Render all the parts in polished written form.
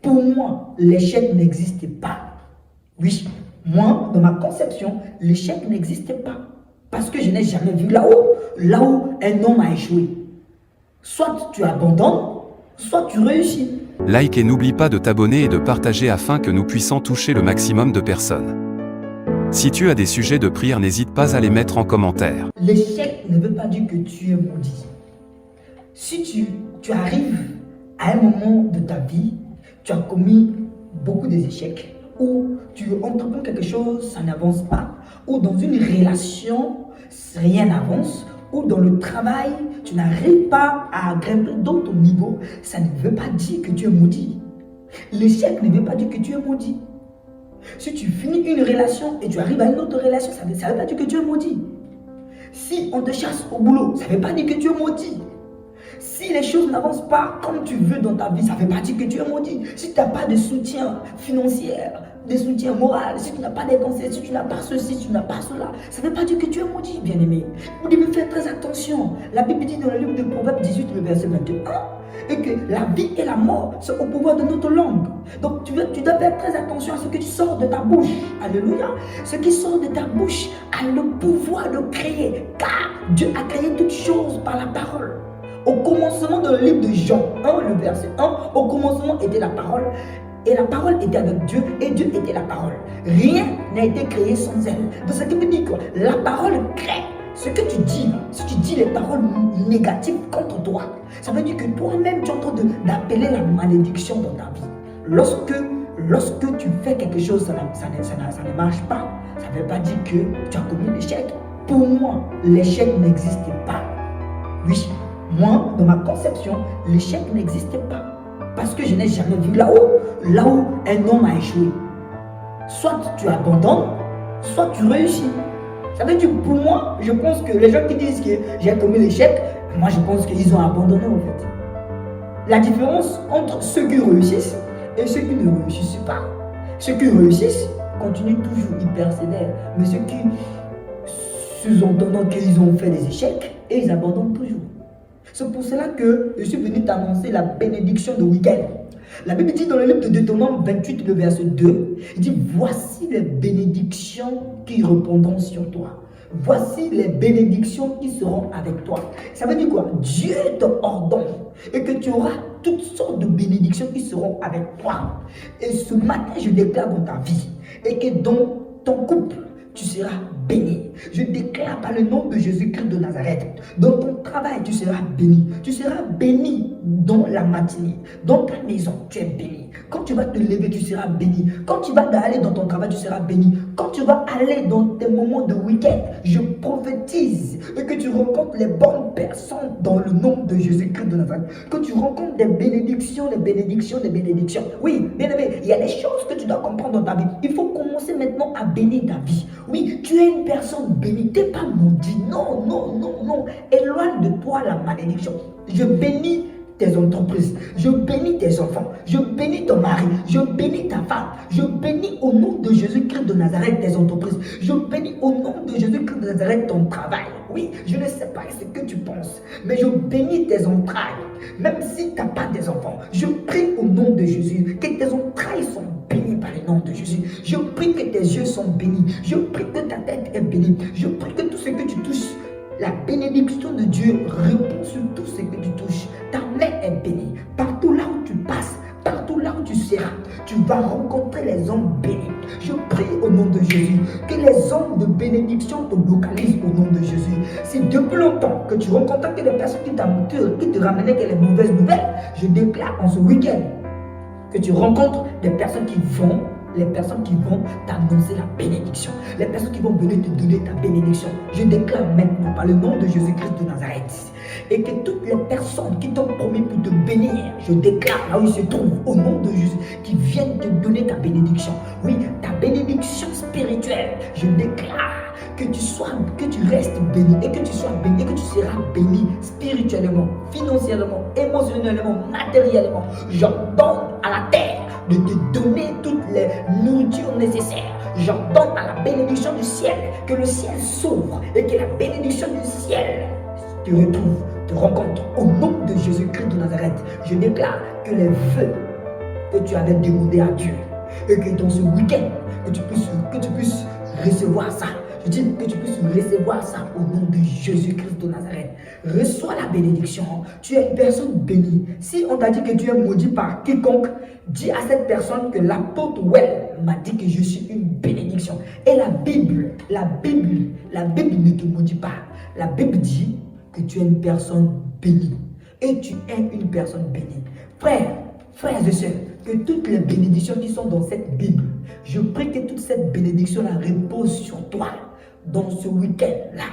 Pour moi, l'échec n'existe pas. Oui, moi, dans ma conception, l'échec n'existe pas. Parce que je n'ai jamais vu là où un homme a échoué. Soit tu abandonnes, soit tu réussis. Like et n'oublie pas de t'abonner et de partager afin que nous puissions toucher le maximum de personnes. Si tu as des sujets de prière, n'hésite pas à les mettre en commentaire. L'échec ne veut pas dire que tu es maudit. Si tu arrives à un moment de ta vie, tu as commis beaucoup d'échecs, ou tu entreprends quelque chose, ça n'avance pas, ou dans une relation, rien n'avance, ou dans le travail, tu n'arrives pas à grimper dans ton niveau, ça ne veut pas dire que tu es maudit. L'échec ne veut pas dire que tu es maudit. Si tu finis une relation et tu arrives à une autre relation, ça ne veut pas dire que tu es maudit. Si on te chasse au boulot, ça ne veut pas dire que tu es maudit. Si les choses n'avancent pas comme tu veux dans ta vie, ça ne veut pas dire que tu es maudit. Si tu n'as pas de soutien financier, de soutien moral, si tu n'as pas des conseils, si tu n'as pas ceci, si tu n'as pas cela, ça ne veut pas dire que tu es maudit, bien-aimé. Vous devez faire très attention. La Bible dit dans le livre de Proverbes 18, le verset 21, et que la vie et la mort sont au pouvoir de notre langue. Donc tu dois faire très attention à ce que tu sors de ta bouche. Alléluia. Ce qui sort de ta bouche a le pouvoir de créer, car Dieu a créé toutes choses par la parole. Au commencement dans le livre de Jean 1, le verset 1, au commencement était la parole, et la parole était avec Dieu, et Dieu était la parole. Rien n'a été créé sans elle. Donc ce qui veut dire quoi? La parole crée. Ce que tu dis, si tu dis les paroles négatives contre toi, ça veut dire que toi-même tu es en train d'appeler la malédiction dans ta vie. Lorsque tu fais quelque chose, ça ne marche pas, ça ne veut pas dire que tu as commis l'échec. Pour moi, l'échec n'existe pas. Oui, moi, dans ma conception, l'échec n'existe pas. Parce que je n'ai jamais vu là où un homme a échoué. Soit tu abandonnes, soit tu réussis. Ça veut dire, pour moi, je pense que les gens qui disent que j'ai commis l'échec, moi je pense qu'ils ont abandonné en fait. La différence entre ceux qui réussissent et ceux qui ne réussissent pas. Ceux qui réussissent continuent toujours, ils persévèrent. Mais ceux qui, sous-entendant qu'ils ont fait des échecs, et ils abandonnent toujours. C'est pour cela que je suis venu t'annoncer la bénédiction de week-end. La Bible dit dans le livre de Deutéronome 28, le verset 2, il dit: voici les bénédictions qui répondront sur toi. Voici les bénédictions qui seront avec toi. Ça veut dire quoi? Dieu te ordonne et que tu auras toutes sortes de bénédictions qui seront avec toi. Et ce matin, je déclare dans ta vie et que dans ton couple, tu seras béni. Je déclare par le nom de Jésus-Christ de Nazareth. Dans ton travail, tu seras béni. Tu seras béni dans la matinée. Dans ta maison, tu es béni. Quand tu vas te lever, tu seras béni. Quand tu vas aller dans ton travail, tu seras béni. Quand tu vas aller dans tes moments de week-end, je prophétise et que tu rencontres les bonnes personnes dans le nom de Jésus-Christ de Nazareth. Que tu rencontres des bénédictions, des bénédictions, des bénédictions. Oui, bien aimé, il y a des choses que tu dois comprendre dans ta vie. Il faut commencer maintenant à bénir ta vie. Oui, tu es une personne bénie, tu n'es pas maudit. Non, non, non, non. Éloigne de toi la malédiction. Je bénis tes entreprises, je bénis tes enfants, je bénis ton mari, je bénis ta femme, je bénis au nom de Jésus-Christ de Nazareth tes entreprises, je bénis au nom de Jésus-Christ de Nazareth ton travail. Oui, je ne sais pas ce que tu penses, mais je bénis tes entrailles, même si tu n'as pas des enfants. Je prie au nom de Jésus que tes entrailles sont bénies par le nom de Jésus. Je prie que tes yeux sont bénis, je prie que ta tête est bénie, je prie que tout ce que tu touches, la bénédiction de Dieu répond sur tout ce que tu touches. Ta main est bénie. Partout là où tu passes, partout là où tu seras, tu vas rencontrer les hommes bénis. Je prie au nom de Jésus que les hommes de bénédiction te localisent au nom de Jésus. Si depuis longtemps que tu rencontres que des personnes qui te ramenaient que les mauvaises nouvelles, je déclare en ce week-end que tu rencontres des personnes qui vont t'annoncer la bénédiction. Les personnes qui vont venir te donner ta bénédiction. Je déclare maintenant par le nom de Jésus-Christ de Nazareth. Et que toutes les personnes qui t'ont promis pour te bénir, je déclare là où ils se trouvent, au nom de Jésus, qui viennent te donner ta bénédiction. Oui, ta bénédiction spirituelle. Je déclare que tu restes béni et que tu sois béni et que tu seras béni spirituellement, financièrement, émotionnellement, matériellement. J'ordonne à la terre de te donner toutes les nourritures nécessaires. J'ordonne à la bénédiction du ciel que le ciel s'ouvre et que la bénédiction du ciel te retrouve, te rencontre au nom de Jésus-Christ de Nazareth. Je déclare que les vœux que tu avais demandé à Dieu. Et que dans ce week-end, que tu puisses recevoir ça. Je dis que tu puisses recevoir ça au nom de Jésus-Christ de Nazareth. Reçois la bénédiction. Tu es une personne bénie. Si on t'a dit que tu es maudit par quiconque, dis à cette personne que l'apôtre Well m'a dit que je suis une bénédiction. Et la Bible ne te maudit pas. La Bible dit que tu es une personne bénie. Et tu es une personne bénie. Frères et sœurs, que toutes les bénédictions qui sont dans cette Bible, je prie que toute cette bénédiction-là repose sur toi dans ce week-end-là.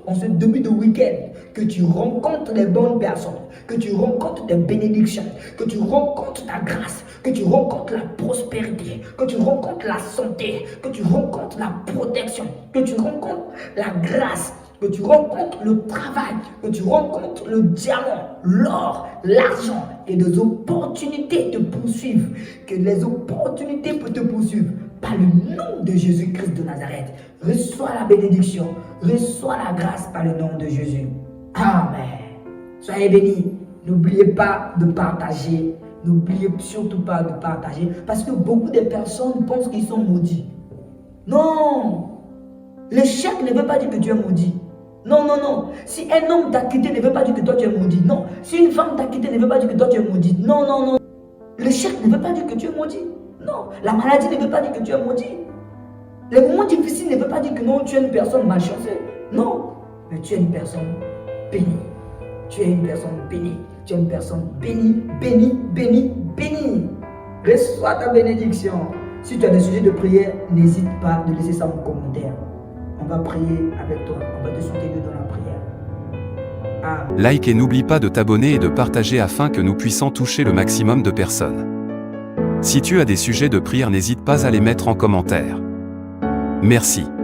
En ce début de week-end, que tu rencontres les bonnes personnes, que tu rencontres des bénédictions, que tu rencontres ta grâce, que tu rencontres la prospérité, que tu rencontres la santé, que tu rencontres la protection, que tu rencontres la grâce, que tu rencontres le travail, que tu rencontres le diamant, l'or, l'argent, que des opportunités te poursuivent, que les opportunités pour te poursuivre par le nom de Jésus-Christ de Nazareth. Reçois la bénédiction, reçois la grâce par le nom de Jésus. Amen. Soyez bénis. N'oubliez pas de partager. N'oubliez surtout pas de partager parce que beaucoup de personnes pensent qu'ils sont maudits. Non. L'échec ne veut pas dire que tu es maudit. Non. Si un homme t'a quitté ne veut pas dire que toi tu es maudit. Non. Si une femme t'a quitté ne veut pas dire que toi tu es maudit. Non. L'échec ne veut pas dire que tu es maudit. Non. La maladie ne veut pas dire que tu es maudit. Les moments difficiles ne veulent pas dire que non, tu es une personne malchanceuse. Non. Mais tu es une personne bénie. Tu es une personne bénie. Tu es une personne bénie. Reçois ta bénédiction. Si tu as des sujets de prière, n'hésite pas de laisser ça en commentaire. On va prier avec toi. On va te soutenir dans la prière. Amen. Like et n'oublie pas de t'abonner et de partager afin que nous puissions toucher le maximum de personnes. Si tu as des sujets de prière, n'hésite pas à les mettre en commentaire. Merci.